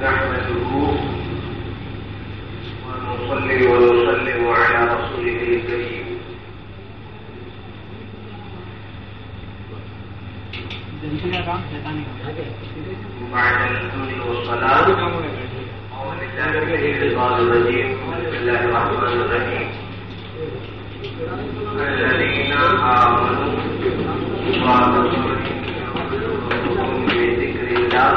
نحمده ونصلي ونسلم على رسوله الكريم بعد الحمد والصلاة الرجيم بسم الله الرحمن الرحيم الذين آمنوا بذكر الله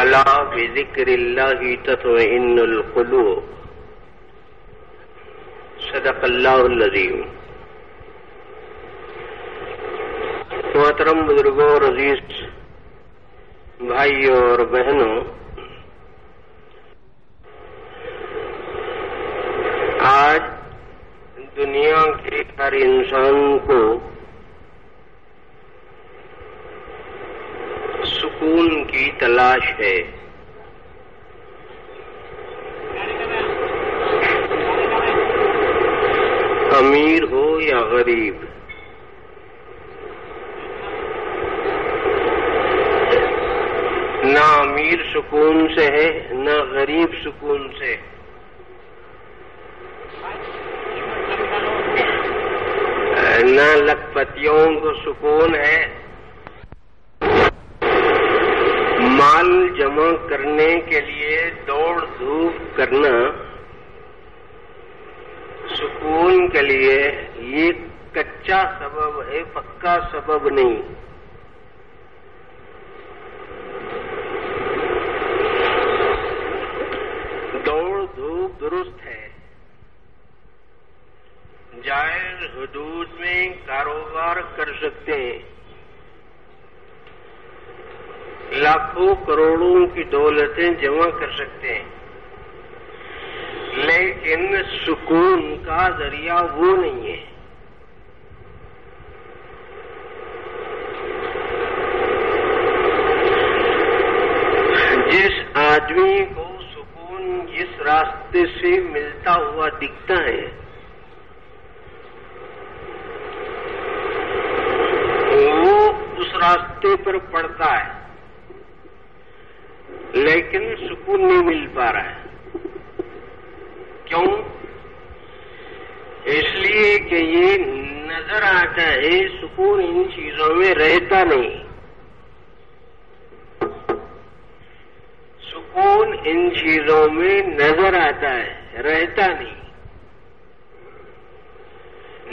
ألا بذكر الله تطمئن القلوب صدق الله العظيم. محترم بزرگوں اور عزیز بھائیوں اور بہنوں، آج دنیا کے ہر انسان کو سکون کی تلاش ہے. امیر ہو یا غریب، نہ امیر سکون سے ہے نہ غریب سکون سے. نہ لکھپتیوں کو سکون ہے. مال جمع کرنے کے لیے دوڑ دھوپ کرنا سکون کے لیے یہ کچا سبب ہے، پکا سبب نہیں. دوڑ دھوپ درست ہے، جائز حدود میں کاروبار کر سکتے ہیں، لاکھوں کروڑوں کی دولتیں جمع کر سکتے ہیں، لیکن سکون کا ذریعہ وہ نہیں ہے. جس آدمی کو سکون جس راستے سے ملتا ہوا دکھتا ہے وہ اس راستے پر پڑتا ہے، لیکن سکون نہیں مل پا رہا ہے. کیوں؟ اس لیے کہ یہ نظر آتا ہے سکون ان چیزوں میں رہتا نہیں. سکون ان چیزوں میں نظر آتا ہے، رہتا نہیں.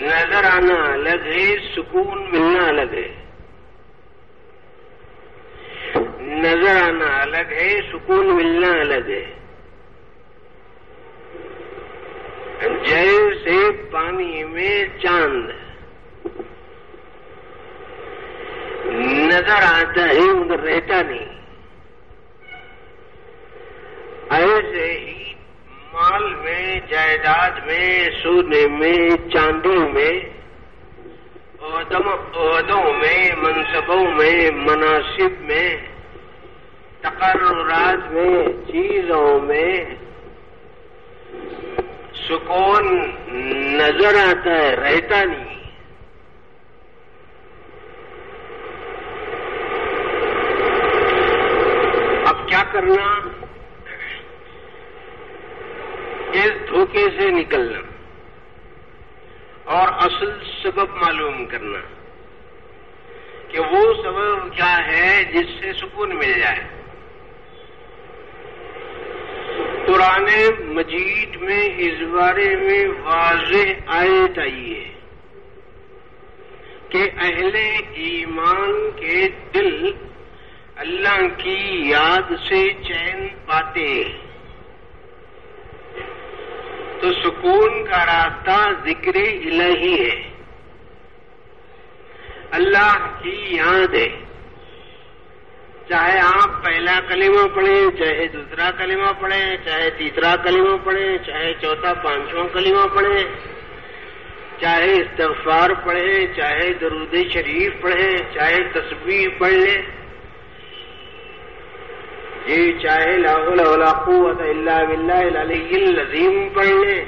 نظر آنا الگ ہے، سکون ملنا الگ ہے. نظر آنا الگ ہے، سکون ملنا الگ ہے. جیسے پانی میں چاند نظر آتا ہے مگر رہتا نہیں، ایسے ہی مال میں، جائیداد میں، سونے میں، چاندی میں، عہدوں میں، منصبوں میں، مناصب میں، تقررات میں، چیزوں میں سکون نظر آتا ہے، رہتا نہیں. اب کیا کرنا؟ اس دھوکے سے نکلنا اور اصل سبب معلوم کرنا کہ وہ سبب کیا ہے جس سے سکون مل جائے. قرآن مجید میں اس بارے میں واضح آیت آئی ہے کہ اہل ایمان کے دل اللہ کی یاد سے چین پاتے، تو سکون کا راستہ ذکر الہی ہے، اللہ کی یاد ہے. چاہے آپ پہلا کلمہ پڑھیں، چاہے دوسرا کلمہ پڑھیں، چاہے تیسرا کلمہ پڑھیں، چاہے چوتھا پانچواں کلمہ پڑھیں، چاہے استغفار پڑھیں، چاہے درود شریف پڑھیں، چاہے تسبیح پڑھ لیں، جی چاہے لا حول ولا قوت الا باللہ العلی العظیم پڑھ لیں،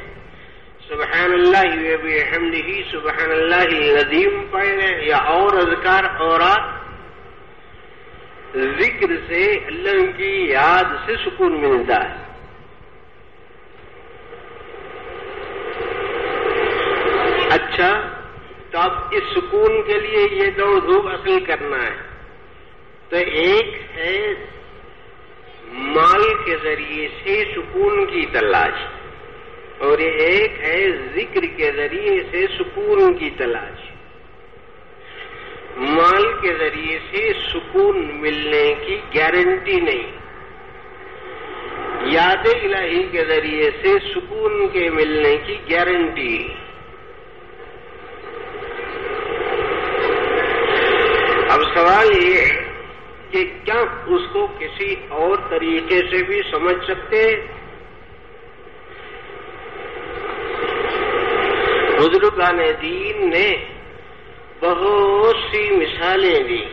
سبحان اللہ و بحمدہ سبحان اللہ العظیم پڑھ لیں، یا اور اذکار اورات ذکر سے، اللہ کی یاد سے سکون ملتا ہے. اچھا، تو اب اس سکون کے لیے یہ دوڑ دھوپ حاصل کرنا ہے. تو ایک ہے مال کے ذریعے سے سکون کی تلاش، اور ایک ہے ذکر کے ذریعے سے سکون کی تلاش. مال کے ذریعے سے سکون ملنے کی گارنٹی نہیں، یاد الہی کے ذریعے سے سکون کے ملنے کی گارنٹی. اب سوال یہ ہے کہ کیا اس کو کسی اور طریقے سے بھی سمجھ سکتے ہیں؟ بزرگان دین نے بہت سی مثالیں دی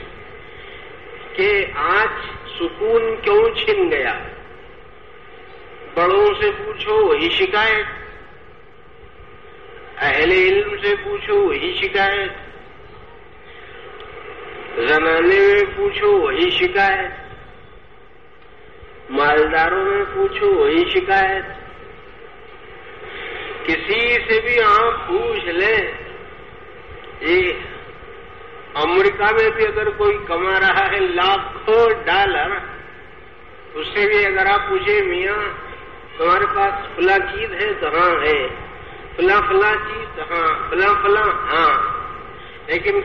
کہ آج سکون کیوں چھن گیا. بڑوں سے پوچھو وہی شکایت، اہل علم سے پوچھو وہی شکایت، زنانے میں پوچھو وہی شکایت، مالداروں میں پوچھو وہی شکایت. کسی سے بھی آپ پوچھ لیں، یہ امریکہ میں بھی اگر کوئی کما رہا ہے لاکھوں ڈالر، اس سے بھی اگر آپ پوچھیں میاں تمہارے پاس فلاں چیز ہے تو ہاں ہے، فلاں فلاں چیز تو ہاں، فلاں فلاں ہاں. لیکن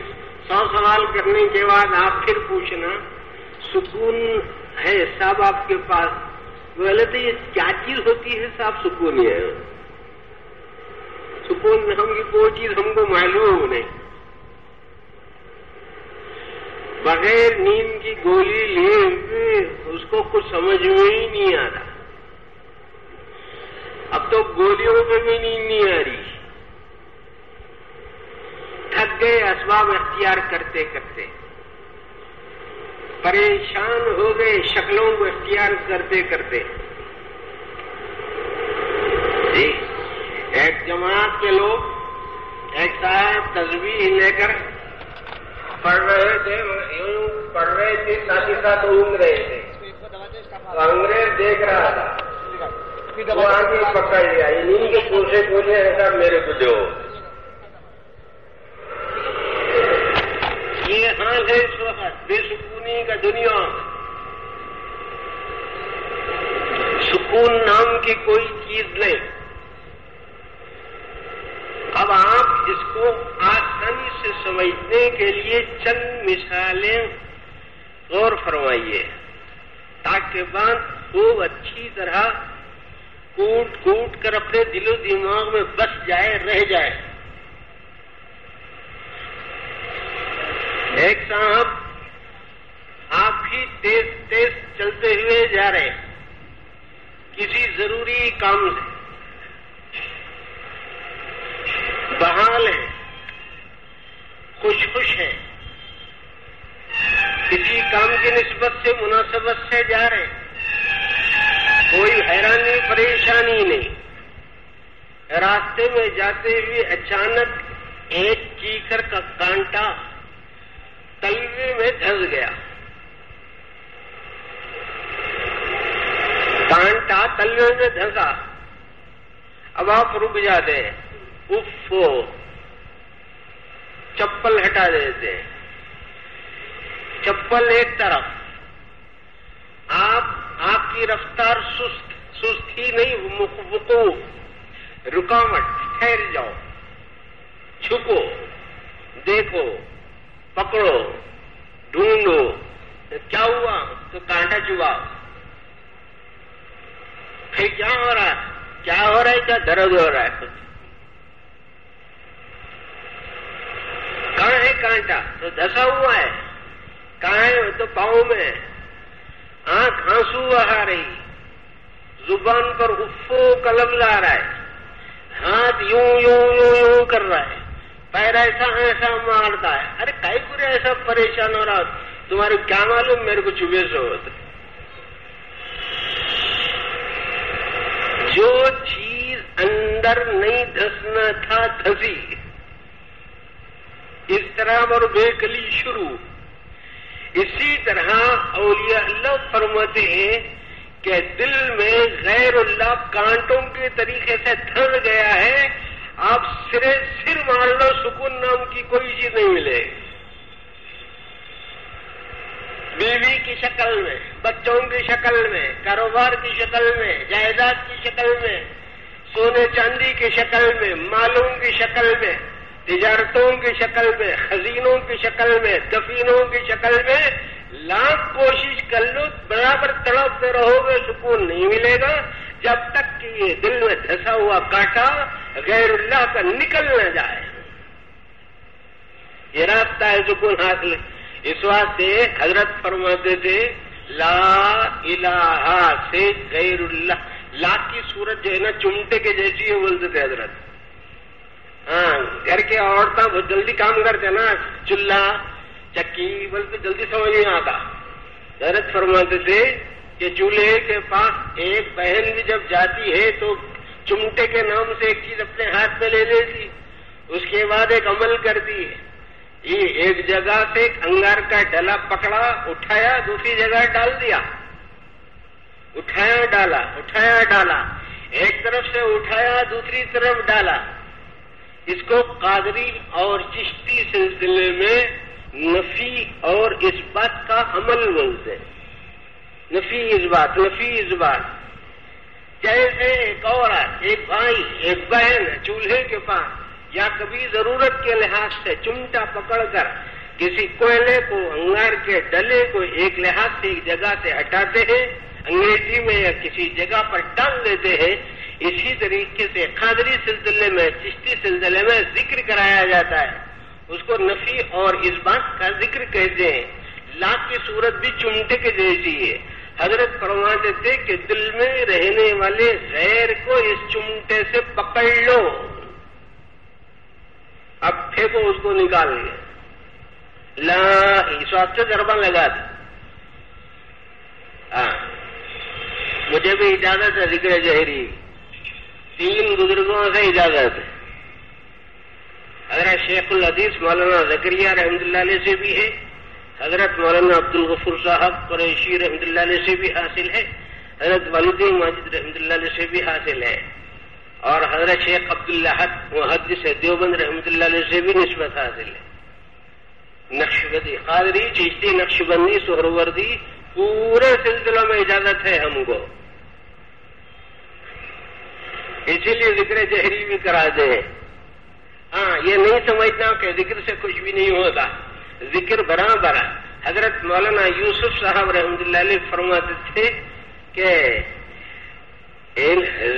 100 سوال کرنے کے بعد آپ پھر پوچھنا سکون ہے صاحب آپ کے پاس، بولے تو یہ کیا چیز ہوتی ہے صاحب سکون؟ ہے سکون ہم کی کوئی چیز ہم کو معلوم نہیں. بغیر نیند کی گولی لیے اس کو کچھ سمجھ میں ہی نہیں آ رہا. اب تو گولیوں میں بھی نیند نہیں آ رہی، تھک گئے اسباب اختیار کرتے کرتے، پریشان ہو گئے شکلوں کو اختیار کرتے کرتے. جی ایک جماعت کے لوگ ایک صاحب تسبیح لے کر پڑھ رہے تھے، یوں پڑھ رہے تھے ساتھ ہی ساتھ اونگ رہے تھے. تو انگریز دیکھ رہا تھا، وہ آگے پکڑ لیا، انہیں کے پوچھے ایسا میرے کو دو. یہ حال ہے اس وقت بے سکونی کا دنیا. سکون نام کی کوئی چیز نہیں. اب آپ اس کو آسانی سے سمجھنے کے لیے چند مثالیں غور فرمائیے تاکہ بات خوب اچھی طرح کوٹ کوٹ کر اپنے دل و دماغ میں بس جائے، رہ جائے. ایک صاحب آپ بھی تیز تیز چلتے ہوئے جا رہے کسی ضروری کام سے، بحال ہے، خوش ہے، کسی کام کی نسبت سے مناسبت سے جا رہے، کوئی حیرانی پریشانی نہیں. راستے میں جاتے ہوئے اچانک ایک کیکر کا کانٹا تلوے میں دھس گیا. کانٹا تلوے میں دھسا. اب آپ رک جاتے ہیں، اف چپل ہٹا دیتے، چپل ایک طرف. آپ کی رفتار سست ہی نہیں، وقوف، رکاوٹ. ٹھہر جاؤ، جھکو، دیکھو، پکڑو، ڈھونڈو. کیا ہوا؟ تو کانٹا چبھا. پھر کیا ہو رہا ہے؟ کیا درد ہو رہا ہے؟ کہاں ہے کانٹا؟ تو دھسا ہوا ہے. کہاں ہے؟ تو پاؤں میں. آنکھ آنسو بہا رہی، زبان پر افو کا لفظ آ رہا ہے، ہاتھ یوں یوں یوں یوں کر رہا ہے، پیر ایسا مارتا ہے. ارے کائی پورے ایسا پریشان ہو رہا، تمہارے کیا معلوم میرے کو چبھے سے ہوتا. جو چیز اندر نہیں دھسنا تھا دھسی. اس طرح اور بے کلی شروع. اسی طرح اولیاء اللہ فرماتے ہیں کہ دل میں غیر اللہ کانٹوں کے طریقے سے دھر گیا ہے، آپ سر مار لو، سکون نام کی کوئی چیز نہیں ملے. بیوی کی شکل میں، بچوں کی شکل میں، کاروبار کی شکل میں، جائیداد کی شکل میں، سونے چاندی کی شکل میں، مالوں کی شکل میں، تجارتوں کی شکل میں، خزینوں کی شکل میں، دفینوں کی شکل میں، لاکھ کوشش کر لو برابر تڑپتے رہو گے، سکون نہیں ملے گا جب تک کہ یہ دل میں دھسا ہوا کانٹا غیر اللہ کا نکل نہ جائے. یہ راستہ ہے سکون حاصل. اس واسطے حضرت فرماتے تھے لا الہ سے غیر اللہ، لا کی صورت جو ہے نا چمٹے کے جیسی ہے بولتے تھے حضرت. ہاں گھر کے عورتیں بہت جلدی کام کرتے نا، چولہا چکی بولتے جلدی سمجھ نہیں آتا. حضرت فرماتے تھے کہ چولہے کے پاس ایک بہن بھی جب جاتی ہے تو چمٹے کے نام سے ایک چیز اپنے ہاتھ میں لے لیتی، اس کے بعد ایک عمل کرتی ہے. یہ ایک جگہ سے ایک انگار کا ڈلا پکڑا، اٹھایا، دوسری جگہ ڈال دیا، اٹھایا ڈالا، اٹھایا ڈالا، ایک طرف سے اٹھایا دوسری طرف ڈالا. اس کو قادری اور چشتی سلسلے میں نفی اور اس بات کا عمل بولتے ہیں. نفی اس بات، نفی اس بات. جیسے ایک عورت، ایک بھائی، ایک بہن چولہے کے پاس یا کبھی ضرورت کے لحاظ سے چمٹا پکڑ کر کسی کوئلے کو، انگار کے ڈلے کو ایک لحاظ سے ایک جگہ سے ہٹاتے ہیں، انگریزی میں یا کسی جگہ پر ڈال دیتے ہیں، اسی طریقے سے قادری سلسلے میں، چشتی سلسلے میں ذکر کرایا جاتا ہے. اس کو نفی اور اس بات کا ذکر کہتے ہیں. لا کی صورت بھی چمٹے کے جیسی ہے. حضرت فرماتے تھے کہ دل میں رہنے والے غیر کو اس چمٹے سے پکڑ لو، اب پھینکو اس کو نکال کے. لا اس واسطے ضربہ لگا دی. مجھے بھی اجازت ہے ذکر جہری، 3 بزرگوں سے اجازت ہے. حضرت شیخ الحدیث مولانا زکریا رحمۃ اللہ علیہ سے بھی ہے، حضرت مولانا عبدالغفور صاحب قریشی رحمۃ اللہ علیہ سے بھی حاصل ہے، حضرت والدی ماجد رحمۃ اللہ علیہ سے بھی حاصل ہے، اور حضرت شیخ عبداللہ محدث دیوبند رحمۃ اللہ علیہ سے بھی نسبت حاصل ہے. نقشبندی، قادری، چشتی، نقشبندی، سہروردی، پورے سلسلوں میں اجازت ہے ہم کو. اسی لیے ذکر جہری بھی کرا دیں. ہاں یہ نہیں سمجھنا کہ ذکر سے کچھ بھی نہیں ہوگا، ذکر برابر. حضرت مولانا یوسف صاحب رحمۃ اللہ علیہ فرماتے تھے کہ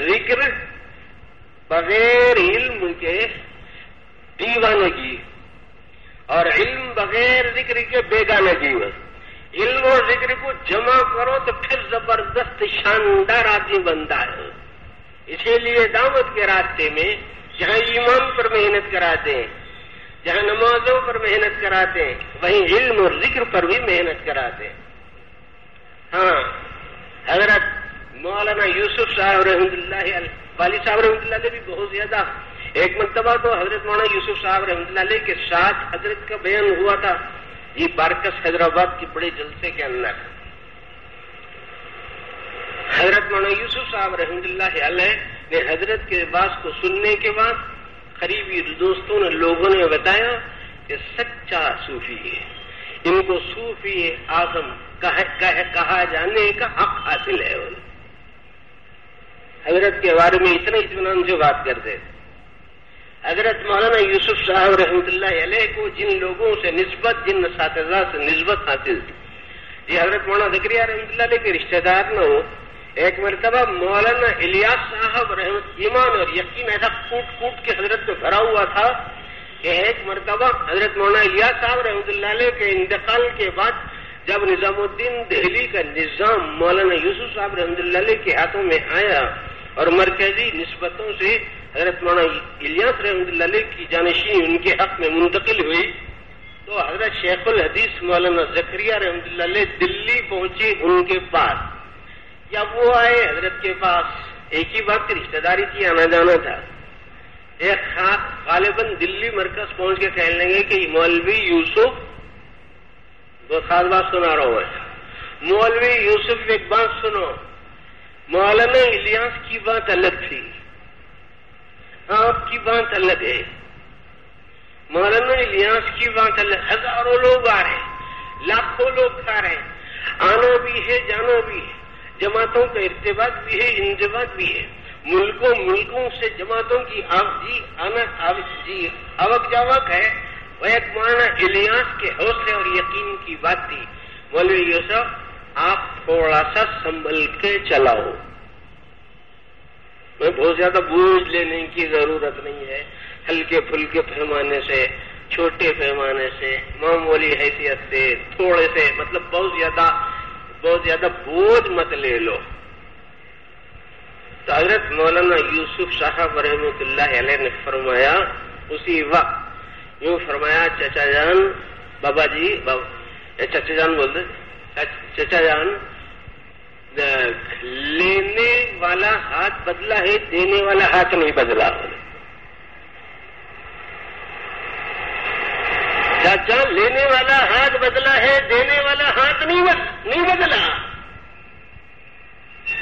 ذکر بغیر علم کے دیوانگی اور علم بغیر ذکر کے بیگانگی. علم اور ذکر کو جمع کرو تو پھر زبردست شاندار آدمی بنتا ہے. اسی لیے دعوت کے راستے میں جہاں ایمان پر محنت کراتے ہیں، جہاں نمازوں پر محنت کراتے ہیں، وہیں علم اور ذکر پر بھی محنت کراتے ہیں. ہاں حضرت مولانا یوسف صاحب رحمۃ اللہ علیہ، والد صاحب رحمۃ اللہ علیہ بھی بہت زیادہ. ایک مرتبہ تو حضرت مولانا یوسف صاحب رحمۃ اللہ علیہ کے ساتھ حضرت کا بیان ہوا تھا، یہ بارکس حیدرآباد کے بڑے جلسے کے اندر. حضرت مولانا یوسف صاحب رحمۃ اللہ علیہ نے حضرت کے بات کو سننے کے بعد قریبی دوستوں نے، لوگوں نے بتایا کہ سچا صوفی ہے، ان کو صوفی اعظم کہا جانے کا حق حاصل ہے. حضرت کے بارے میں اتنے اطمینان سے بات کرتے تھے. حضرت مولانا یوسف صاحب رحمۃ اللہ علیہ کو جن لوگوں سے نسبت، جن اساتذہ سے نسبت حاصل تھی، یہ حضرت مولانا زکریا رحمۃ اللہ علیہ کے رشتہ دار نہ ہو. ایک مرتبہ مولانا الیاس صاحب رحمت، ایمان اور یقین ایسا کوٹ کوٹ کے حضرت میں بھرا ہوا تھا کہ ایک مرتبہ حضرت مولانا الیاس صاحب رحمۃ اللہ علیہ کے انتقال کے بعد جب نظام الدین دہلی کا نظام مولانا یوسف صاحب رحمۃ اللہ علیہ کے ہاتھوں میں آیا اور مرکزی نسبتوں سے حضرت مولانا الیاس رحمۃ اللہ علیہ کی جانشینی ان کے حق میں منتقل ہوئی، تو حضرت شیخ الحدیث مولانا زکریا رحمۃ اللہ علیہ دلی پہنچے ان کے پاس. یا وہ آئے حضرت کے پاس، ایک ہی بات رشتہ داری کی آنا جانا تھا. ایک غالباً دلی مرکز پہنچ کے کہنے لگے کہ مولوی یوسف بہت خاص بات سنا رہا ہوں. مولوی یوسف ایک بات سنو، مولانا الیاس کی بات الگ تھی، آپ کی بات الگ ہے. مولانا الیاس کی بات الگ. ہزاروں لوگ آ رہے ہیں، لاکھوں لوگ کھا رہے ہیں، آنا بھی ہے جانا بھی ہے، جماعتوں کا ارتباط بھی ہے انضباط بھی ہے، ملکوں سے جماعتوں کی آوک جاوک ہے. وہ ایک مولانا الیاس کے حوصلے اور یقین کی بات تھی. مولوی یوسف آپ تھوڑا سا سنبھل کے چلاؤ، میں بہت زیادہ بوجھ لینے کی ضرورت نہیں ہے. ہلکے پھلکے پیمانے سے، چھوٹے پیمانے سے، معمولی حیثیت سے، تھوڑے سے، مطلب بہت زیادہ بوجھ مت لے لو. تو حضرت مولانا یوسف صاحب رحمۃ اللہ علیہ نے فرمایا، اسی وقت یوں فرمایا، چچا جان، بابا جی، چچا جان بول دے، چچا جان، لینے والا ہاتھ بدلا ہے، دینے والا ہاتھ نہیں بدلا. چاچا، لینے والا ہاتھ بدلا ہے، دینے والا ہاتھ نہیں بدلا.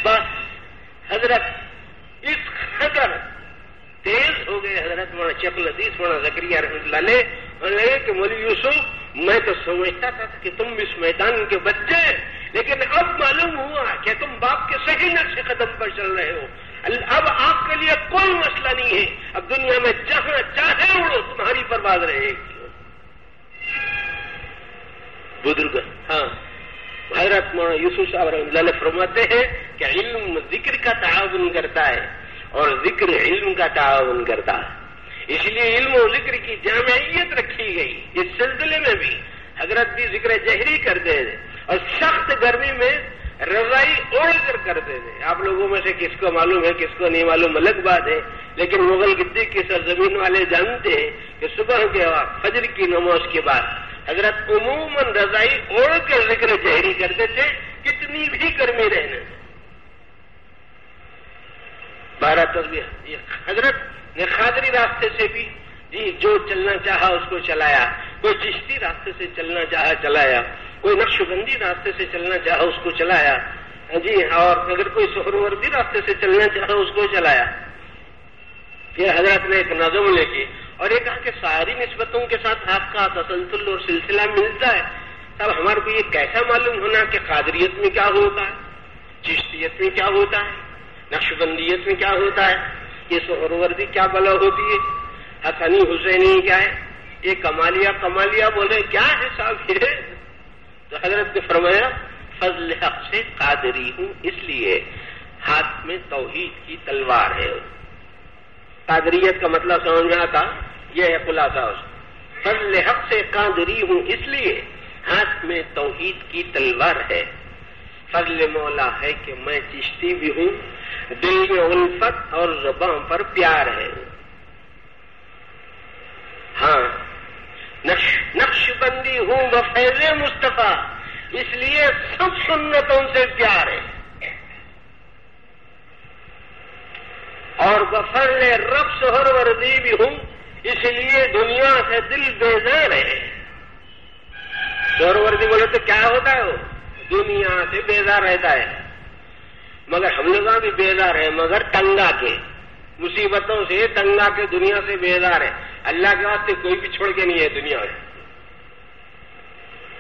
بس حضرت اس قدر تیز ہو گئے حضرت مولانا شیخ الحدیث مولانا زکریا رحمۃ اللہ علیہ، اور لگے کہ مولوی یوسف، میں تو سمجھتا تھا کہ تم اس میدان کے بچے، لیکن اب معلوم ہوا کہ تم باپ کے صحیح نقش قدم پر چل رہے ہو. اب آپ کے لیے کوئی مسئلہ نہیں ہے، اب دنیا میں جہاں چاہے اڑو، تمہاری پرواز رہے گی. بزرگ ہاں حضرت مولانا یوسف صاحب رحمۃ اللہ علیہ فرماتے ہیں کہ علم ذکر کا تعاون کرتا ہے اور ذکر علم کا تعاون کرتا ہے. اس لیے علم و ذکر کی جامعیت رکھی گئی. اس سلسلے میں بھی حضرت بھی ذکر جہری کرتے تھے اور سخت گرمی میں رضائی اوڑھ کر کرتے تھے. آپ لوگوں میں سے کس کو معلوم ہے، کس کو نہیں معلوم، الگ بات ہے، لیکن مغل گدی کی سرزمین والے جانتے ہیں کہ صبح کے وقت فجر کی نماز کے بعد حضرت عموماً رضائی اوڑھ کر ذکر جہری کرتے تھے، کتنی بھی گرمی رہنے. 12 تسبیح. حضرت نے قادری راستے سے بھی جو چلنا چاہا اس کو چلایا، کوئی چشتی راستے سے چلنا چاہا چلایا، کوئی نقش بندی راستے سے چلنا چاہا اس کو چلایا، اور اگر کوئی سہروردی راستے سے چلنا چاہا اس کو چلایا. یہ حضرت نے ایک نظم لکھی اور یہ کہا کہ ساری نسبتوں کے ساتھ آپ کا تسلسل اور سلسلہ ملتا ہے. تب ہمارے کو یہ کیسا معلوم ہونا کہ قادریت میں کیا ہوتا ہے، چشتیت میں کیا ہوتا ہے، نقش بندیت میں کیا ہوتا ہے، یہ سہروردی کیا بلا ہوتی ہے، حسنی حسینی کیا ہے، یہ کمالیہ بولے کیا حساب ہے. تو حضرت نے فرمایا فضل حق سے قادری ہوں، اس لیے ہاتھ میں توحید کی تلوار ہے. قادریت کا مطلب سمجھ میں آتا، یہ ہے خلاصہ. فضل حق سے قادری ہوں، اس لیے ہاتھ میں توحید کی تلوار ہے. فضل مولا ہے کہ میں چشتی بھی ہوں، دل میں الفت اور زبان پر پیار ہے. ہاں، نقش بندی ہوں بفیض مصطفیٰ، اس لیے سب سنتوں سے پیار ہے. اور بفضل رب سہروردی بھی ہوں، اس لیے دنیا سے دل بیزار ہے. سہروردی بولے تو کیا ہوتا ہے؟ وہ دنیا سے بیزار رہتا ہے. مگر ہم لوگ بھی بیزار ہیں، مگر تنگا کے مصیبتوں سے، تنگا کے دنیا سے بیزار ہے. اللہ کے واسطے کوئی بھی چھوڑ کے نہیں ہے دنیا میں.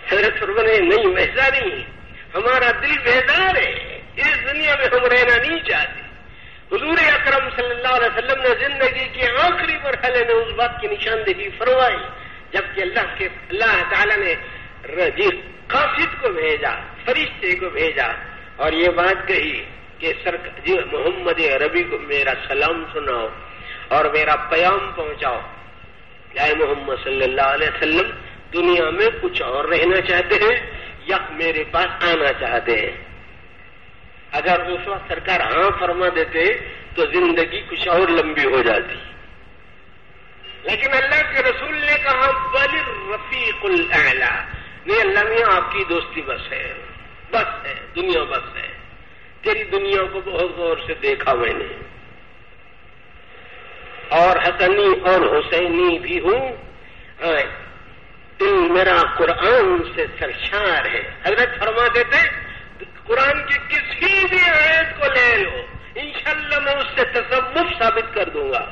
حضرت فرمانے نہیں، ویسا نہیں، ہمارا دل بیزار ہے، اس دنیا میں ہم رہنا نہیں چاہتے. حضور اکرم صلی اللہ علیہ وسلم نے زندگی کے آخری مرحلے میں اس بات کی نشاندہی فرمائی جبکہ اللہ تعالیٰ نے قاصد کو بھیجا، فرشتے کو بھیجا اور یہ بات کہی کہ محمد عربی کو میرا سلام سناؤ اور میرا پیام پہنچاؤ. اے محمد صلی اللہ علیہ وسلم، دنیا میں کچھ اور رہنا چاہتے ہیں یا میرے پاس آنا چاہتے ہیں؟ اگر اس وقت سرکار ہاں فرما دیتے تو زندگی کچھ اور لمبی ہو جاتی. لیکن اللہ کے رسول نے کہا بل رفیق الاعلی، نہیں اللہ میاں آپ کی دوستی بس ہے، دنیا بس ہے. تیری دنیا کو بہت غور سے دیکھا میں نے، اور حسنی اور حسینی بھی ہوں. دل میرا قرآن سے سرشار ہے. حضرت فرماتے تھے قرآن کی کسی بھی آیت کو لے لو انشاءاللہ میں اس سے تصوف ثابت کر دوں گا.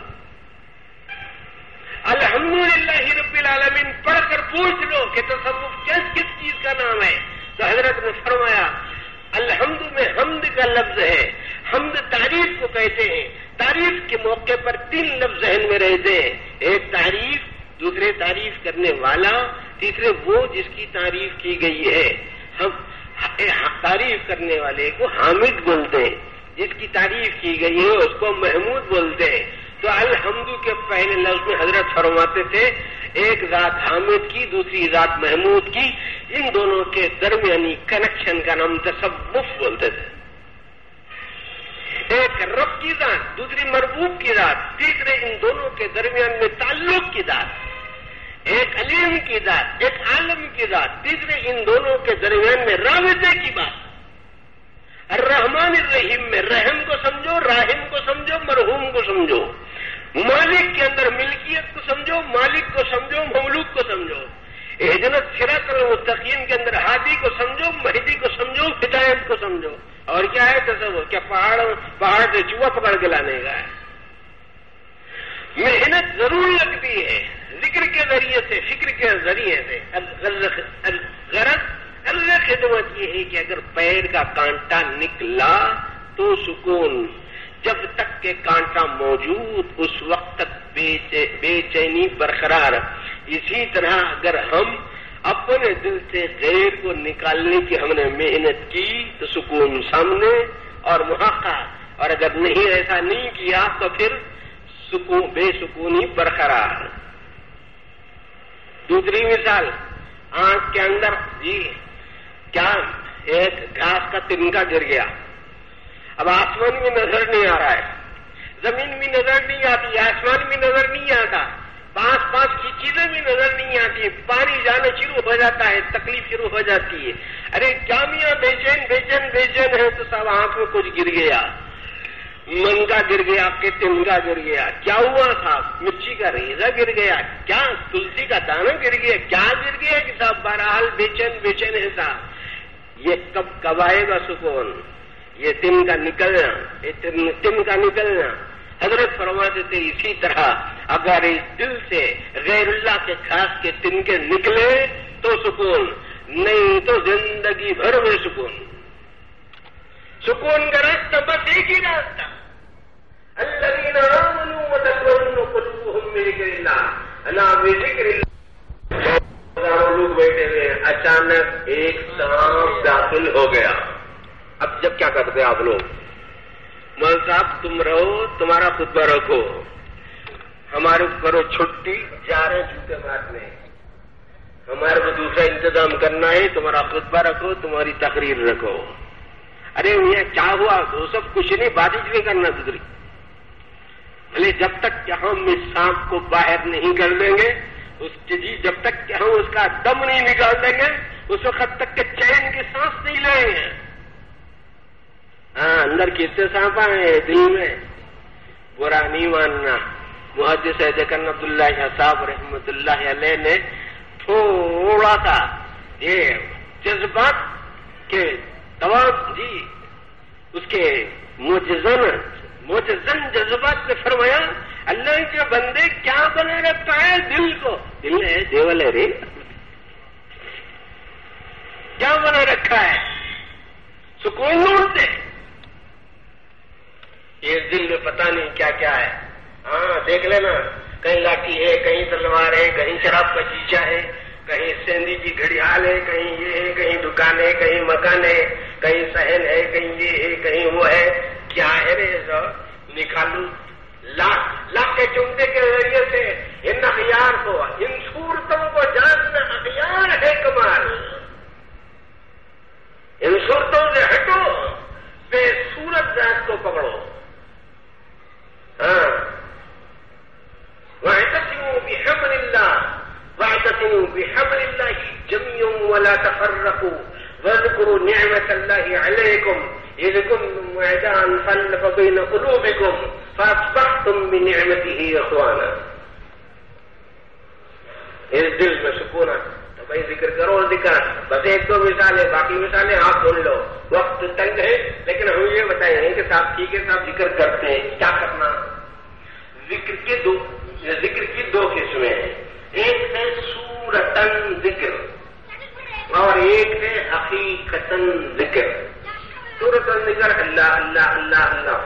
الحمدللہ رب العالمین پڑھ کر پوچھ لو کہ تصوف کس چیز کا نام ہے, تو حضرت نے فرمایا الحمد میں حمد کا لفظ ہے. حمد تعریف کو کہتے ہیں. تعریف کے موقع پر 3 لفظ ذہن میں رہتے ہیں. ایک تعریف, دوسرے تعریف کرنے والا, تیسرے وہ جس کی تعریف کی گئی ہے. ہم تعریف کرنے والے کو حامد بولتے ہیں, جس کی تعریف کی گئی ہے اس کو محمود بولتے ہیں. تو الحمد کے پہلے لفظ میں حضرت فرماتے تھے ایک ذات حامد کی, دوسری ذات محمود کی, ان دونوں کے درمیانی کنیکشن کا نام تصوف بولتے تھے. ایک رب کی ذات, دوسری مربوب کی ذات, تیسرے ان دونوں کے درمیان میں تعلق کی ذات. ایک علیم کی ذات, ایک عالم کی ذات, تیسرے ان دونوں کے درمیان میں رابطے کی بات. الرحمن الرحیم میں رحم کو سمجھو, راحم کو سمجھو, مرحوم کو سمجھو. مالک کے اندر ملکیت کو سمجھو, مالک کو سمجھو, مملوک کو سمجھو. اہدنا الصراط المستقیم کے اندر ہادی کو سمجھو, مہدی کو سمجھو, ہدایت کو سمجھو. اور کیا ہے تصور؟ کیا پہاڑ سے چوہا پکڑ کے لانے کا ہے؟ محنت ضرور لگتی ہے ذکر کے ذریعے سے, فکر کے ذریعے سے. غرض خدمت یہ ہے کہ اگر پیر کا کانٹا نکلا تو سکون, جب تک کہ کانٹا موجود اس وقت تک بے چینی برقرار. اسی طرح اگر ہم اپنے دل سے غیر کو نکالنے کی ہم نے محنت کی تو سکون سامنے اور محقق, اور اگر نہیں ایسا نہیں کیا تو پھر بے سکونی برقرار. دوسری مثال, آنکھ کے اندر جی کیا ایک گھاس کا تنکا گر گیا, اب آسمان میں نظر نہیں آ رہا ہے, زمین بھی نظر نہیں آتی, آسمان بھی نظر نہیں آتا, پاس کی چیزیں بھی نظر نہیں آتی, پانی جانا شروع ہو جاتا ہے, تکلیف شروع ہو جاتی ہے. ارے کیا میاں بے چین ہے تو سب آنکھ میں کچھ گر گیا, منگا گر گیا کہ تنگا گر گیا, کیا ہوا صاحب؟ مرچی کا ریزہ گر گیا, کیا تلسی کا دانہ گر گیا, کیا گر گیا کہ صاحب بہرحال بے چین ہے صاحب. یہ کب آئے گا سکون؟ یہ تن کا نکلنا. حضرت فرماتے تھے اسی طرح اگر اس دل سے غیر اللہ کے خاص کے تن کے نکلے تو سکون, نہیں تو زندگی بھر میں سکون. سکون کا راستہ بس ایک ہی راستہ, الذین آمنوا وتطمئن قلوبهم بذکر اللہ الا بذکر اللہ. لوگ بیٹھے ہوئے, اچانک ایک سانپ داخل ہو گیا. اب جب کیا کرتے آپ لوگ؟ مول صاحب تم رہو, تمہارا خطبہ رکھو, ہمارے کرو چھٹی, جا رہے جوتے مارنے, ہمارے کو دوسرا انتظام کرنا ہے, تمہارا خطبہ رکھو, تمہاری تقریر رکھو. ارے یہ کیا ہوا؟ وہ سب کچھ نہیں, بارش نہیں کرنا دوسری. بھلے جب تک کہ ہم اس سانپ کو باہر نہیں کر دیں گے, اس کی جی جب تک کہ ہم اس کا دم نہیں نکال دیں گے, اس وقت تک کہ چین کی سانس نہیں لیں گے. ہاں, اندر کتنے سانپ ہیں دل میں, برا نہیں ماننا. محدث سید عبداللہ شاہ صاحب رحمۃ اللہ علیہ نے تھوڑا سا یہ جذبات کے تواب جی اس کے موجزن جذبات نے فرمایا اللہ کے بندے کیا بنے رکھتا ہے دل کو؟ دل ہے دیول ہے رے, کیا بنا رکھا ہے؟ سکون لوٹ دے. اس دل میں پتہ نہیں کیا کیا ہے. ہاں دیکھ لینا, کہیں لاٹھی ہے, کہیں تلوار ہے, کہیں شراب کا شیشہ ہے, کہیں سیندی کی گھڑیال ہے, کہیں یہ ہے, کہیں دکان ہے, کہیں مکان ہے, کہیں صحن ہے, کہیں یہ ہے, کہیں وہ ہے. کیا ہے رے سب نکالو. لاکھ کے چمٹے کے ذریعے سے ان اخیار کو, ان صورتوں کو جاننا اخیار ہے کمال. ان صورتوں سے ہٹو, بے صورت ذات کو پکڑو. ہاں, واعتصموا بحبل اللہ واعتصموا بحبل اللہ جميعا ولا تفرقوا واذكروا نعمة الله عليكم إذ كنتم أعداء فألف بين قلوبكم فأصبحتم بنعمته إخوانا. اس دل میں سکون آتا تو بھائی ذکر کرو اور ذکر. بس ایک دو مثالیں، باقی مثالیں آپ سن لو، وقت تنگ ہے لیکن ہم یہ بتائیں گے کہ صاحب ٹھیک ہے صاحب ذکر کرتے ہیں، کیا کرنا. ذکر کی دو قسمیں ہیں، ایک ہے صورتن ذکر اور ایک ہے حقیقتن ذکر. صورتن ذکر اللہ اللہ اللہ اللہ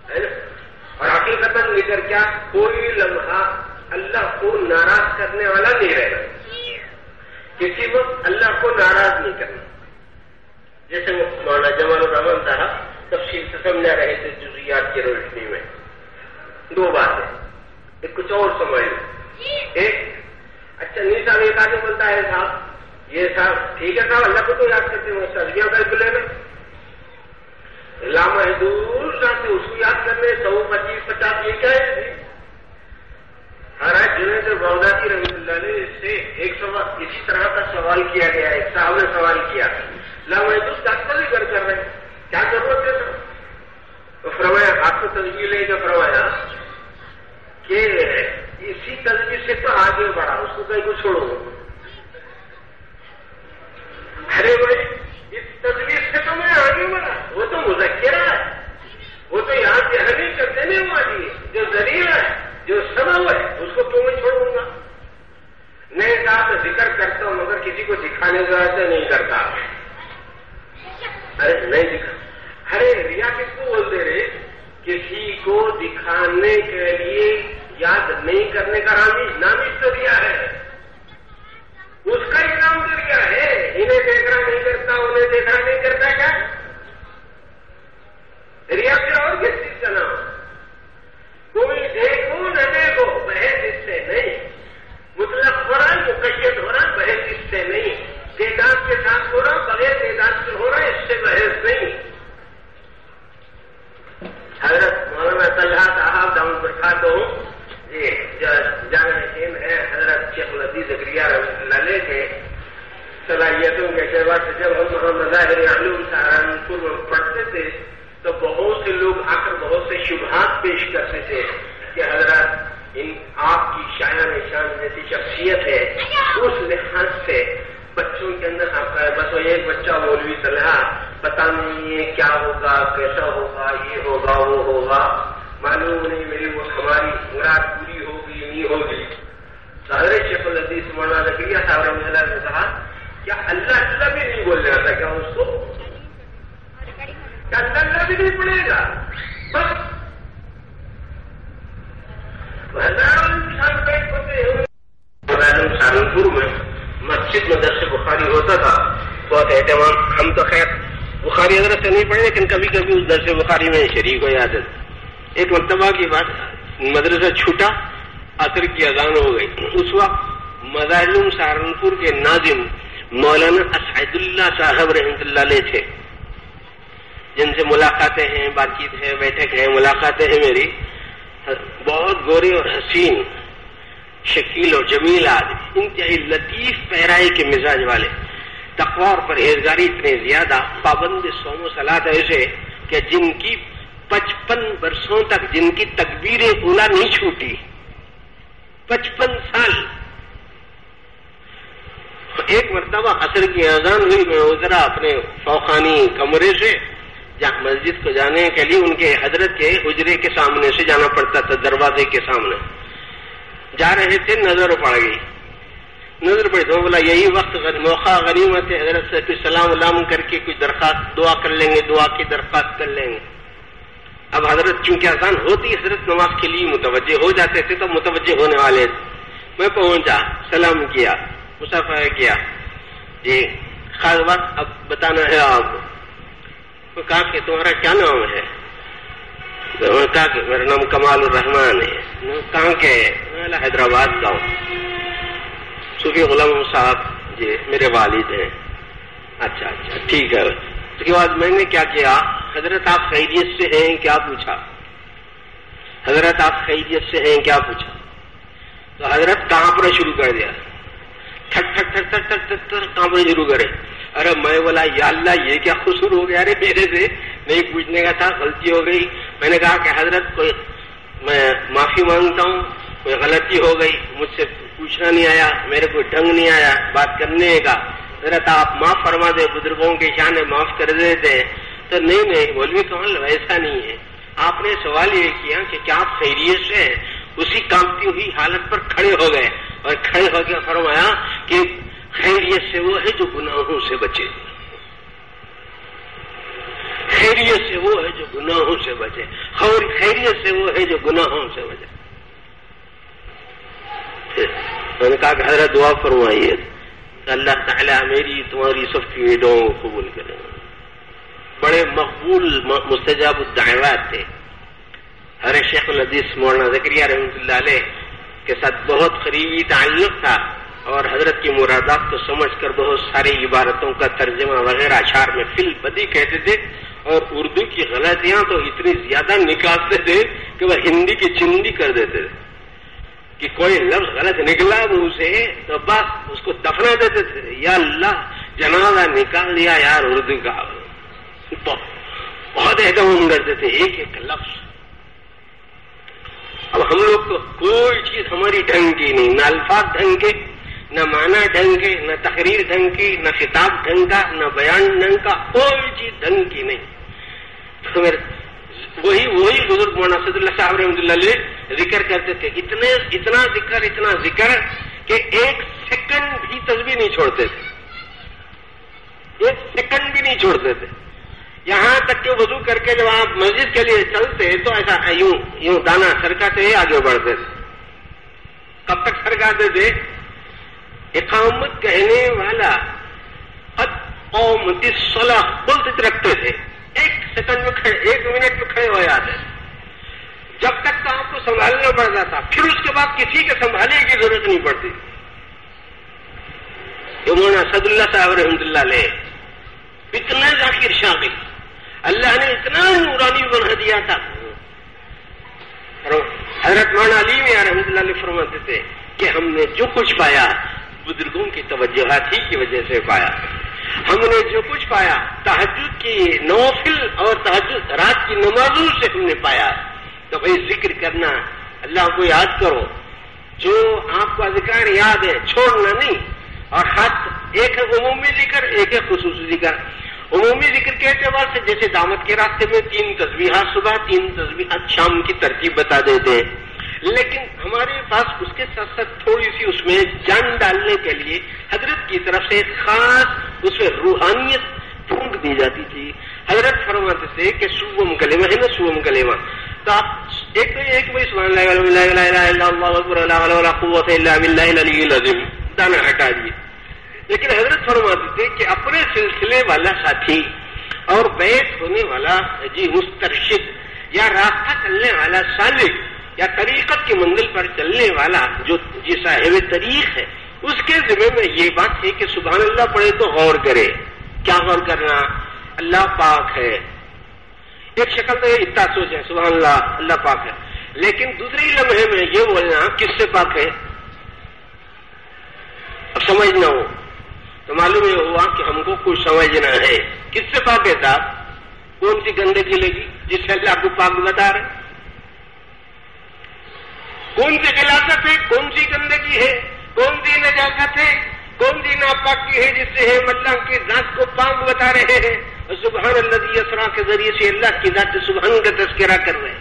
ہے نا، اور حقیقتن ذکر کیا؟ کوئی لمحہ اللہ کو ناراض کرنے والا نہیں رہنا، کسی وقت اللہ کو ناراض نہیں کرنا. جیسے مولانا جمال الرحمان صاحب تفصیل سے سمجھا رہے تھے جزیات کی روشنی میں. دو باتیں، ایک کچھ اور سمجھ لیں. ایک اچھا نہیں صاحب ایک آدمی بولتا ہے صاحب یہ صاحب ٹھیک ہے صاحب اللہ کو تو یاد کرتے ہیں، سجیاں بیٹھ لینا لامحدود صاحب سے اس کو یاد کرنے 100 25 50 یہ کیا ہے. حضرت جنید بغدادی رحمۃ اللہ علیہ سے ایک سوال اسی طرح کا سوال کیا گیا. ایک صاحب نے سوال کیا لامحدود کا ذکر کر رہے ہیں، کیا ضرورت ہے سر؟ تو فرمایا آپ کو تجویز لے کے فرمایا کہ اسی تجویز سے تو آگے بڑھا، اس کو کہیں کو چھوڑو. ارے بھائی اس تجویز سے تو میں آگے بڑھا، وہ تو مذکرہ ہے، وہ تو یہاں دہلی کر دینے والی ہے، جو ذریعہ ہے جو سبب ہے اس کو کیوں میں چھوڑوں گا. نہیں کہا تو ذکر کرتا ہوں مگر کسی کو دکھانے کا ایسا نہیں کرتا. ارے نہیں دکھا، ارے ریا کس کو بولتے رہے؟ کسی کو دکھانے کے لیے یاد نہیں کرنے کا نام اس تو ریا ہے، اس کا ہی نام تو ریا ہے. انہیں دیکھ رہا نہیں کرتا، انہیں دیکھ رہا نہیں کرتا، کیا ریا پھر اور کس چیز کا نام؟ کوئی دیکھو نہ دیکھو بحث اس سے نہیں، مطلق ہو رہا ہے مقید ہو رہا ہے بحث اس سے نہیں، تعداد کے ساتھ ہو رہا بغیر تعداد سے ہو رہا ہے اس سے بحث نہیں. حضرت مولانا طلحہ صاحب دامن برکاتہ یہ جامع حکیم ہے، حضرت شیخ العزیز زکریا رحمۃ اللہ علیہ کے صلاحیتوں کے اعتبار سے جب ہم مظاہر علوم سہارنپور میں پڑھتے تھے تو بہت سے لوگ آ کر بہت سے شبہات پیش کرتے تھے کہ حضرت آپ کی شایان شان جیسی شخصیت ہے، اس لحاظ سے بچوں کے اندر آپ کا بس وہ ایک بچہ مولوی طلحہ پتا نہیں یہ کیا ہوگا، کیسا ہوگا، یہ ہوگا وہ ہوگا، معلوم نہیں میری وہ ہماری مراد پوری ہوگی نہیں ہوگی. تو حضرت شیخ العزیز مولانا زکریا صاحب رحمۃ اللہ نے کہا کیا اللہ اللہ بھی نہیں بول رہا تھا کیا اس کو؟ کیا اللہ بھی نہیں پڑے گا؟ بس ہزاروں انسان بیٹھ ہوتے ہیں. سہارنپور میں مسجد میں درس بخاری ہوتا تھا، بہت اہتمام. ہم تو خیر بخاری حضرت سے نہیں پڑھے لیکن کبھی کبھی اس درس بخاری میں شریک ہو جاتے تھے. ایک مرتبہ کی بات، مدرسہ چھوٹا، عصر کی اذان ہو گئی. اس وقت مظاہر سہارنپور کے ناظم مولانا اسعد اللہ صاحب رحمۃ اللہ علیہ تھے، جن سے ملاقاتیں ہیں، بات چیت ہے، بیٹھک ہے، ملاقاتیں ہیں میری. بہت گورے اور حسین شکیل اور جمیل آدمی، انتہائی لطیف پہرائی کے مزاج والے، تقوی اور پرہیزگاری اتنے زیادہ، پابند صوم و صلاۃ ایسے کہ جن کی 55 برسوں تک جن کی تکبیر اولا نہیں چھوٹی، 55 سال. ایک مرتبہ عصر کی اذان ہوئی، میں اترا اپنے فوقانی کمرے سے، جہاں مسجد کو جانے کے لیے ان کے حضرت کے حجرے کے سامنے سے جانا پڑتا تھا، دروازے کے سامنے جا رہے تھے، نظر پڑ گئی. نظر پڑی تو بولا یہی وقت موقع غنیمت ہے، حضرت سے کوئی سلام علام کر کے کوئی درخواست دعا کر لیں گے، دعا کی درخواست کر لیں گے. اب حضرت چونکہ اذان ہوتی، حضرت نماز کے لیے متوجہ ہو جاتے تھے تو متوجہ ہونے والے تھے. میں پہنچا، سلام کیا، مصافحہ کیا. جی خاص بات اب بتانا ہے آپ کو. کہا کہ تمہارا کیا نام ہے؟ کہا کہ میرا نام کمال الرحمان ہے. کہاں کے؟ حیدرآباد کا ہوں. صوفی غلام صاحب جی میرے والد ہیں. اچھا اچھا ٹھیک ہے. اس کے بعد میں نے کیا کیا، حضرت آپ خیریت سے ہیں کیا پوچھا. حضرت آپ خیریت سے ہیں کیا پوچھا تو حضرت کانپنا شروع کر دیا، ٹھک ٹھک ٹھک ٹھک ٹھک ٹھک ٹھک کانپنا شروع کرے. ارے میں بولا یا اللہ یہ کیا قصور ہو گیا، ارے میرے سے نہیں پوچھنے کا تھا، غلطی ہو گئی. میں نے کہا کہ حضرت کوئی میں معافی مانگتا ہوں، کوئی غلطی ہو گئی، مجھ سے پوچھنا نہیں آیا, میرے کو ڈھنگ نہیں آیا بات کرنے کا, حضرت آپ معاف فرما دے, بزرگوں کے شان معاف کر دیتے ہیں. تو نہیں مولوی کمال ویسا نہیں ہے. آپ نے سوال یہ کیا کہ کیا آپ خیریت سے ہیں؟ اسی کانپتی ہوئی حالت پر کھڑے ہو گئے اور کھڑے ہو کے فرمایا کہ خیریت سے وہ ہے جو گناہوں سے بچے, خیریت سے وہ ہے جو گناہوں سے بچے, اور خیریت سے وہ ہے جو گناہوں سے بچے. میں نے کہا کہ حضرت دعا فرمائیے کہ اللہ تعالیٰ میری تمہاری سب کی دعاؤں کو قبول کرے. بڑے مقبول مستجاب الدعوات تھے. حضرت شیخ الحدیث مولانا زکریا رحمۃ اللہ علیہ کے ساتھ بہت قریبی تعلق تھا, اور حضرت کی مرادات کو سمجھ کر بہت ساری عبارتوں کا ترجمہ وغیرہ اشعار میں فی البدی کہتے تھے, اور اردو کی غلطیاں تو اتنی زیادہ نکالتے تھے کہ وہ ہندی کی چندی کر دیتے تھے کہ کوئی لفظ غلط نکلا منہ سے تو بس اس کو دفنا دیتے تھے. یا اللہ جنازہ نکال دیا یار اردو کا, بہت اہتمام کرتے تھے ایک ایک لفظ. اب ہم لوگ کو کوئی چیز ہماری ڈھنگ کی نہیں, نہ الفاظ ڈھنگ کے, نہ معنی ڈھنگ کے, نہ تقریر ڈھنگ کی, نہ خطاب ڈھنگ کا, نہ بیان ڈھنگ کا, کوئی چیز ڈھنگ کی نہیں. تو وہی بزرگ مولانا اسد اللہ صاحب رحمۃ اللہ علیہ ذکر کرتے تھے, اتنا ذکر کہ ایک سیکنڈ بھی تسبیح نہیں چھوڑتے تھے, ایک سیکنڈ بھی نہیں چھوڑتے تھے. یہاں تک کہ وضو کر کے جب آپ مسجد کے لیے چلتے تو ایسا یوں دانا سرکاتے ہی آگے بڑھتے تھے. کب تک سرکاتے تھے؟ اقامت کہنے والا قد قامت الصلاۃ بولتے رکھتے تھے, ایک سیکنڈ میں کھڑے, ایک منٹ میں کھڑے ہو جاتے جب تک تو آپ کو سنبھالنا پڑتا تھا, پھر اس کے بعد کسی کے سنبھالنے کی ضرورت نہیں پڑتی. مولانا اسد اللہ صاحب رحمۃ اللہ علیہ اتنا ذاکر شامل, اللہ نے اتنا نورانی بنا دیا تھا. حضرت مولانا علی میاں رحمۃ اللہ علیہ فرماتے تھے کہ ہم نے جو کچھ پایا بزرگوں کی توجہات ہی کی وجہ سے پایا. ہم نے جو کچھ پایا تہجد کی نوافل اور تہجد رات کی نمازوں سے ہم نے پایا. تو بھائی ذکر کرنا, اللہ کو یاد کرو, جو آپ کو اذکار یاد ہے چھوڑنا نہیں. اور خاص ایک ہے عمومی ذکر, ایک ہے خصوصی ذکر. عمومی ذکر کے اعتبار سے جیسے دعوت کے راستے میں 3 تسبیحات صبح 3 تسبیحات شام کی ترتیب بتا دیتے ہیں, لیکن ہمارے پاس اس کے ساتھ ساتھ تھوڑی سی اس میں جان ڈالنے کے لیے حضرت کی طرف سے خاص اس میں روحانیت پھونک دی جاتی تھی. حضرت فرماتے تھے کہ سوم کلمہ ہے نا, سوم کلمہ, تو آپ ایک بھائی سبحان اللہ لا الہ الا اللہ اکبر لا حول ولا قوت الا باللہ العلی العظیم دانا ہٹا دیے. لیکن حضرت فرماتے تھے کہ اپنے سلسلے والا ساتھی اور بیعت ہونے والا مسترشد یا راستہ چلنے والا سالک یا طریقت کی منزل پر چلنے والا جو صاحب طریق ہے, اس کے ذمہ میں یہ بات ہے کہ سبحان اللہ پڑھے تو غور کرے. کیا غور کرنا؟ اللہ پاک ہے. ایک شکل تو اتنا سوچے سبحان اللہ اللہ پاک ہے, لیکن دوسرے لمحے میں یہ بولنا کس سے پاک ہے. اب سمجھنا ہو تو معلوم یہ ہوا کہ ہم کو کچھ سمجھنا ہے. کس سے پاک ہے صاحب؟ کون سی گندگی لگی جس سے اللہ کو پاک بتا رہے؟ کون سی غلاظت ہے, کون سی گندگی ہے, کون سی نجاست ہے, کون سی ناپاکی ہے جس سے ہم اللہ کی ذات کو پاک بتا رہے ہیں. سبحان الذی اسریٰ کے ذریعے سے اللہ کی ذات سبحان کا تذکرہ کر رہے ہیں.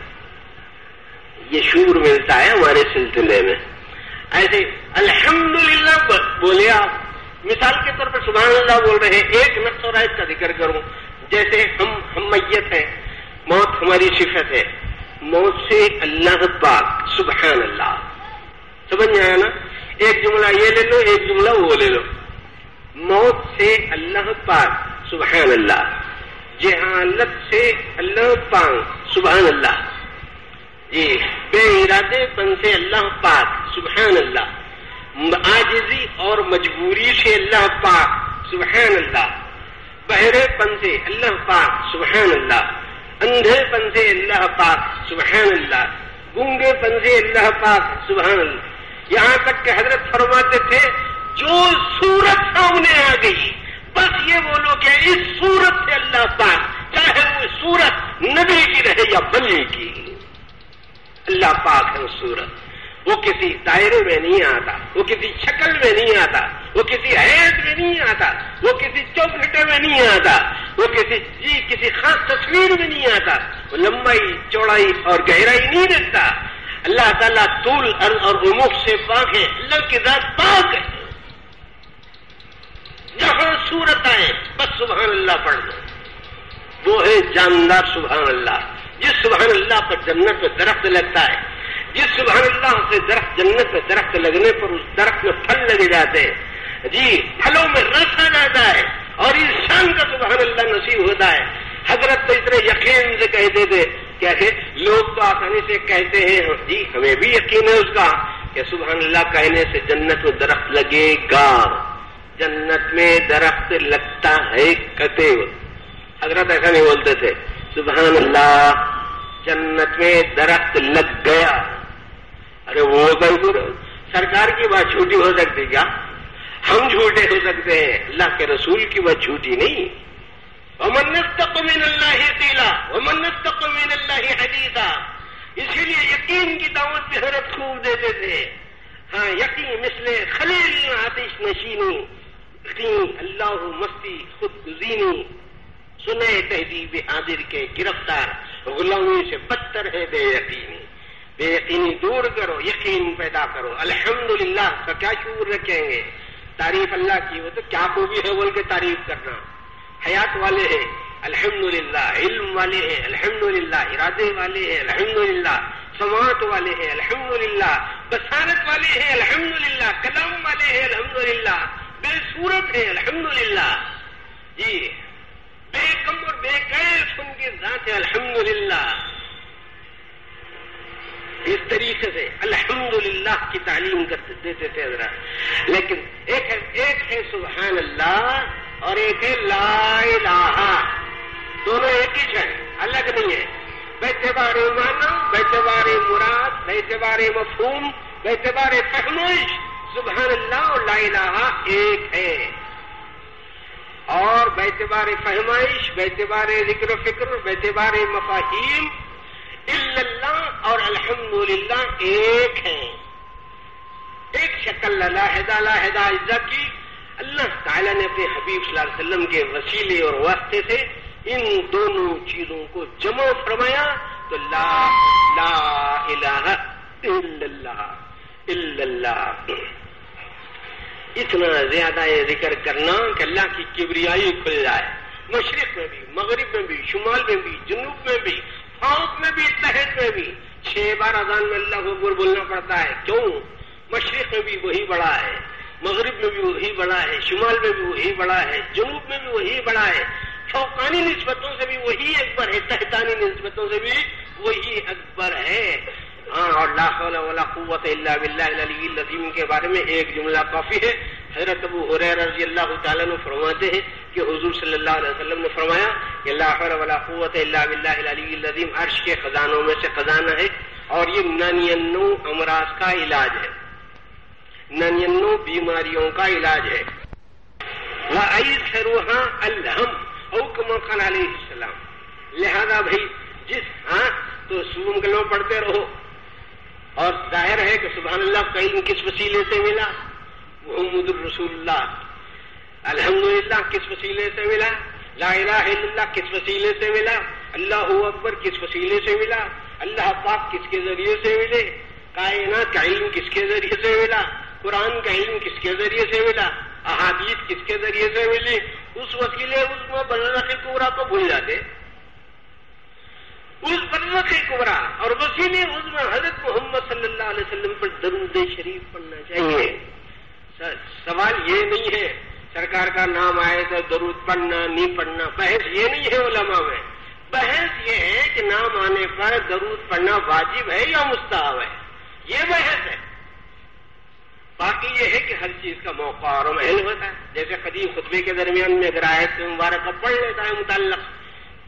یہ شعور ملتا ہے ہمارے سلسلے میں. ایسے الحمدللہ بولے آپ, مثال کے طور پر سبحان اللہ بول رہے ہیں. ایک نفس اور آیت کا ذکر کروں, جیسے ہم میت ہے, موت ہماری صفت ہے, موت سے اللہ پاک سبحان اللہ. سمجھ میں آیا نا؟ ایک جملہ یہ لے لو, ایک جملہ وہ لے لو. موت سے اللہ پاک سبحان اللہ, جہالت سے اللہ پاک سبحان اللہ, جی بے ارادے پن سے اللہ پاک سبحان اللہ, عاجزی اور مجبوری سے اللہ پاک سبحان اللہ, بہرے پن سے اللہ پاک سبحان اللہ, اندھے پن سے اللہ پاک سبحان اللہ, گونگے پن سے اللہ پاک سبحان اللہ. یہاں تک کہ حضرت فرماتے تھے جو صورت سامنے آ گئی بس یہ بولو کہ اس صورت سے اللہ پاک, چاہے وہ صورت نبی کی رہے یا ولی کی, اللہ پاک ہے اس صورت. وہ کسی دائرے میں نہیں آتا، وہ کسی شکل میں نہیں آتا، وہ کسی حیث میں نہیں آتا، وہ کسی چوکھٹے میں نہیں آتا، وہ کسی خاص تصویر میں نہیں آتا، وہ لمبائی چوڑائی اور گہرائی نہیں رکھتا۔ اللہ تعالیٰ طول عرض اور عمق سے پاک ہے، اللہ کی ذات پاک ہے۔ جہاں صورت آئے بس سبحان اللہ پڑھ لو، وہ ہے جاندار سبحان اللہ۔ جس سبحان اللہ پر جنت میں درخت لگتا ہے، جس سبحان اللہ سے درخت جنت میں درخت لگنے پر اس درخت میں پھل لگے جاتے ہیں، جی پھلوں میں رس آ جاتا ہے اور اس شان کا سبحان اللہ نصیب ہوتا ہے۔ حضرت تو اتنے یقین سے کہتے تھے، کیا کہ لوگ تو آسانی سے کہتے ہیں، جی ہمیں بھی یقین ہے اس کا کہ سبحان اللہ کہنے سے جنت میں درخت لگے گا۔ جنت میں درخت لگتا ہے کہتے ہوئے حضرت ایسا نہیں بولتے تھے، سبحان اللہ جنت میں درخت لگ گیا۔ ارے وہ سرکار کی بات جھوٹی ہو سکتی کیا؟ ہم جھوٹے ہو سکتے ہیں، اللہ کے رسول کی بات جھوٹی نہیں۔ وَمَنْ نَسْتَقُ مِنَ اللَّهِ قِيلًا وَمَنْ نَسْتَقُ مِنَ اللَّهِ حَدِيثًا۔ اسی لیے یقین کی دعوت بھی حضرت خوب دیتے تھے۔ ہاں یقین مثل خلیل آتش نشینی، یقین اللہ مستی خود گزینی، سنے تہذیب حاضر کے گرفتار، غلامی سے بدتر ہے بے یقینی۔ بے یقینی دور کرو، یقین پیدا کرو۔ الحمدللہ کا کیا شعور رکھیں گے؟ تعریف اللہ کی وہ تو کیا خوبی ہے بول کے تعریف کرنا۔ حیات والے ہیں الحمدللہ، علم والے ہیں الحمدللہ، ارادے والے ہیں الحمدللہ، سماعت والے ہیں الحمدللہ، بصارت والے ہیں الحمدللہ، کلام والے ہیں الحمدللہ، بے صورت ہے الحمدللہ، جی بے کم اور بے کیف ان کی ذات ہے الحمدللہ۔ اس طریقے سے الحمدللہ کی تعلیم دیتے تھے حضرات۔ لیکن ایک ہے سبحان اللہ اور ایک ہے لا الہ، دونوں ایک ہی ہے، الگ نہیں ہے۔ باعتبار معنی، باعتبار مراد، باعتبار مفہوم، باعتبار فہمش سبحان اللہ اور لا الہ ایک ہے، اور باعتبار فہمائش، باعتبار ذکر و فکر، باعتبار مفاہیم الا اللہ اور الحمدللہ ایک ہیں۔ ایک شکل علیحدہ اجزا کی اللہ تعالیٰ نے اپنے حبیب صلی اللہ علیہ وسلم کے وسیلے اور واسطے سے ان دونوں چیزوں کو جمع فرمایا تو لا الہ الا اللہ۔ اتنا زیادہ یہ ذکر کرنا کہ اللہ کی کبریائی کھل جائے، مشرق میں بھی، مغرب میں بھی، شمال میں بھی، جنوب میں بھی، فوق میں بھی، تحت میں بھی 6 بار اذان میں اللہ اکبر بولنا پڑتا ہے۔ کیوں؟ مشرق میں بھی وہی بڑا ہے، مغرب میں بھی وہی بڑا ہے، شمال میں بھی وہی بڑا ہے، جنوب میں بھی وہی بڑا ہے، فوقانی نسبتوں سے بھی وہی اکبر ہے، تحتانی نسبتوں سے بھی وہی اکبر ہے۔ ہاں، اور لا حول ولا قوت الا باللہ العلی العظیم کے بارے میں ایک جملہ کافی ہے۔ حضرت ابو ہریرہ رضی اللہ تعالیٰ عنہ فرماتے ہیں کہ حضور صلی اللہ علیہ وسلم نے فرمایا کہ لا حول ولا قوت الا باللہ العلی العظیم عرش کے خزانوں میں سے خزانہ ہے، اور یہ 99 امراض کا علاج ہے، 99 بیماریوں کا علاج ہے۔ وَأَيْسَرُهَا الْحَمْ او کما قال علیہ السلام۔ لہذا بھائی تو سوم کلمہ پڑھتے رہو، اور ظاہر ہے کہ سبحان اللہ کا علم کس وسیلے سے ملا؟ محمد الرسول اللہ۔ الحمدللہ کس وسیلے سے ملا؟ لا الہ الا اللہ کس وسیلے سے ملا؟ اللہ اکبر کس وسیلے سے ملا؟ اللہ پاک کس کے ذریعے سے ملے؟ کائنات کا علم کس کے ذریعے سے ملا؟ قرآن کا علم کس کے ذریعے سے ملا؟ احادیث کس کے ذریعے سے ملی؟ اس وسیلے اس برزخ کبریٰ کو بھول جاتے، اس برزخ کبریٰ اور وسیلے اس میں حضرت محمد صلی اللہ علیہ وسلم پر درود شریف پڑھنا چاہیے۔ سوال یہ نہیں ہے سرکار کا نام آئے تو درود پڑھنا نہیں پڑھنا، بحث یہ نہیں ہے علماء میں، بحث یہ ہے کہ نام آنے پر درود پڑھنا واجب ہے یا مستحب ہے، یہ بحث ہے۔ باقی یہ ہے کہ ہر چیز کا موقع اور محل ہوتا ہے، جیسے خطیب خطبے کے درمیان میں اگر آیت مبارکہ پڑھ لیتا ہے متعلق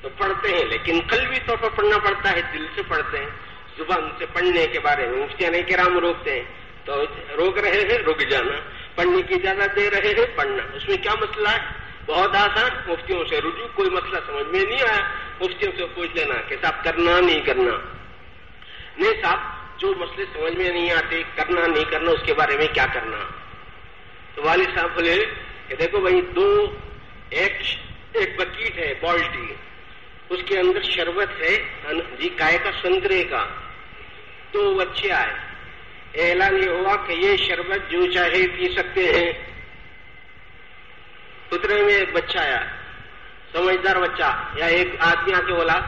تو پڑھتے ہیں، لیکن قلبی طور پر پڑھنا پڑتا ہے، دل سے پڑھتے ہیں۔ زبان سے پڑھنے کے بارے میں مفتیان کرام روکتے ہیں، تو روک رہے ہیں رک جانا، پڑھنے کی اجازت دے رہے ہیں پڑھنا، اس میں کیا مسئلہ ہے؟ بہت آسان، مفتیوں سے رجوع، کوئی مسئلہ سمجھ میں نہیں آیا مفتیوں سے پوچھ لینا کہ صاحب کرنا نہیں کرنا، نہیں صاحب جو مسئلے سمجھ میں نہیں آتے، کرنا نہیں کرنا، اس کے بارے میں کیا کرنا. تو والد صاحب بولے کہ دیکھو بھائی، ایک بکیٹ ہے بالٹی، اس کے اندر شربت ہے جی کائے کا، سنترے کا. 2 بچے آئے، اعلان یہ ہوا کہ یہ شربت جو چاہے پی سکتے ہیں. اتنے میں ایک بچہ آیا، سمجھدار بچہ، یا ایک آدمی آ کے بولا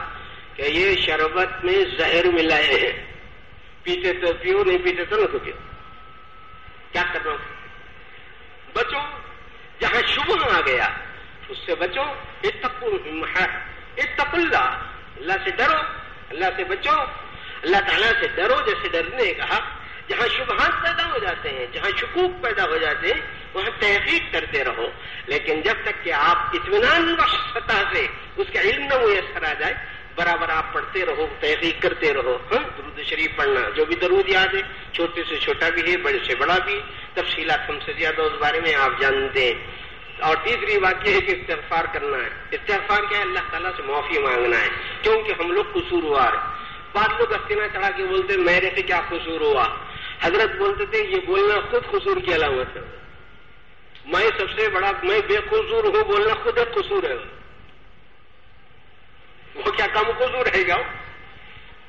کہ یہ شربت میں زہر ملائے ہیں، پیتے تو پیو، نہیں پیتے تو نہ تو پیو. کیا کرنا؟ بچو. جہاں شبہ آ گیا اس سے بچو. اتقوا اللہ، اللہ سے ڈرو، اللہ سے بچو، اللہ تعالیٰ سے ڈرو. جیسے ڈرنے کہا، جہاں شبہات پیدا ہو جاتے ہیں، جہاں شکوک پیدا ہو جاتے ہیں، وہاں تحقیق کرتے رہو. لیکن جب تک کہ آپ اطمینان بخش سطح سے اس کا علم نہ میسر آ جائے، برابر آپ پڑھتے رہو، تحقیق کرتے رہو. درود شریف پڑھنا، جو بھی درود یاد ہے، چھوٹے سے چھوٹا بھی ہے، بڑے سے بڑا بھی، تفصیلات ہم سے زیادہ اس بارے میں آپ جانتے ہیں. اور تیسری بات یہ ہے کہ استغفار کرنا ہے. استغفار کیا ہے؟ اللہ تعالیٰ سے معافی مانگنا ہے، کیونکہ ہم لوگ قصوروار ہیں. بعض لوگ استنا چڑھا کے بولتے میرے سے کیا قصور ہوا. حضرت بولتے تھے یہ بولنا خود قصور کی علامت ہے. میں سب سے بڑا، میں بے قصور ہوں، بولنا خود ایک قصور ہے. وہ کیا کم قصور رہے گا؟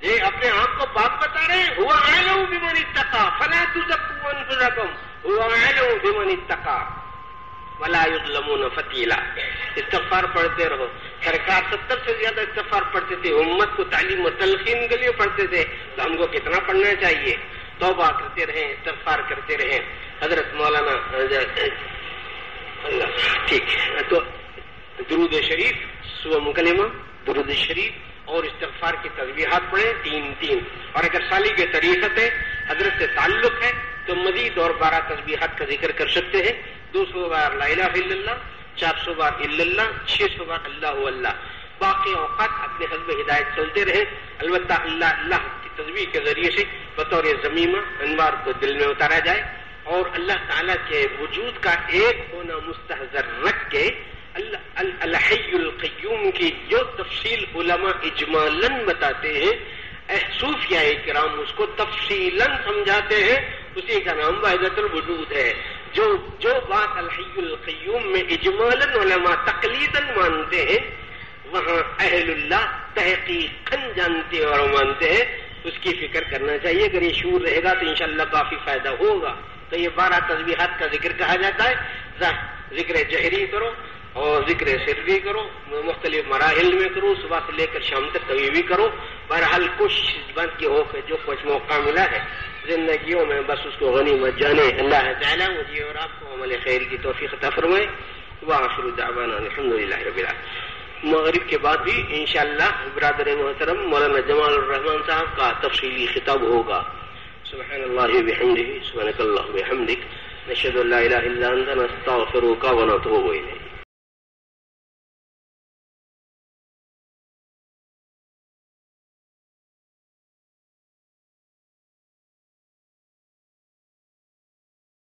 یہ اپنے آپ کو پاک بتا رہے ہیں. ہوا اعلم بمن اتقى فلا تزكوا انفسكم هو اعلم بمن اتقى ولا يظلمون فتیلا. استغفار پڑھتے رہو. سرکار 70 سے زیادہ استغفار پڑھتے تھے، امت کو تعلیم و تلقین کے لیے پڑھتے تھے. تو ہم کو کتنا پڑھنا چاہیے؟ توبہ کرتے رہیں، استغفار کرتے رہیں. حضرت مولانا ٹھیک ہے. تو درود شریف، صبح کلمہ، درود شریف اور استغفار کی تسبیحات پڑھیں 3 اور اگر سالی کے طریقت ہے، حضرت سے تعلق ہے، تو مزید اور 12 تسبیحات کا ذکر کر سکتے ہیں. 200 بار لا الہ الا اللہ، 400 بار الا اللہ، 600 بار اللہ اللہ. باقی اوقات اپنے حسب ہدایت چلتے رہے. البتہ اللہ کی تسبیح کے ذریعے سے بطور ضمیمہ انوار کو دل میں اتارا جائے، اور اللہ تعالیٰ کے وجود کا ایک ہونا مستحضر رکھ کے الحی القیوم کی جو تفصیل علماء اجمالاً بتاتے ہیں، صوفیاء کرام اس کو تفصیلاً سمجھاتے ہیں. اسی کا نام وحدت الوجود ہے. جو بات الحی القیوم میں اجمالاً علماء تقلیداً مانتے ہیں، وہاں اہل اللہ تحقیقاً جانتے اور مانتے ہیں. اس کی فکر کرنا چاہیے. اگر یہ شعور رہے گا تو انشاءاللہ کافی فائدہ ہوگا. تو یہ 12 تسبیحات کا ذکر کہا جاتا ہے. ذکر جہری کرو اور ذکر سری کرو، مختلف مراحل میں کرو، صبح سے لے کر شام تک کبھی بھی کرو. بہرحال کوشش اس بات کی ہو کہ جو کچھ موقع ملا ہے زندگیوں میں بس اس کو غنیمت جانے. اللہ تعالیٰ مجھے اور آپ کو عمل خیر کی توفیق عطا فرمائے. وآخر دعوانا الحمدللہ رب العالمین. مغرب کے بعد بھی انشاءاللہ برادر محترم مولانا جمال الرحمان صاحب کا تفصیلی خطاب ہوگا. سبحان اللہ بحمدہ، سبحانک اللہ بحمدک، نشہد ان لا الہ الا انت، نستغفرک ونتوب الیک.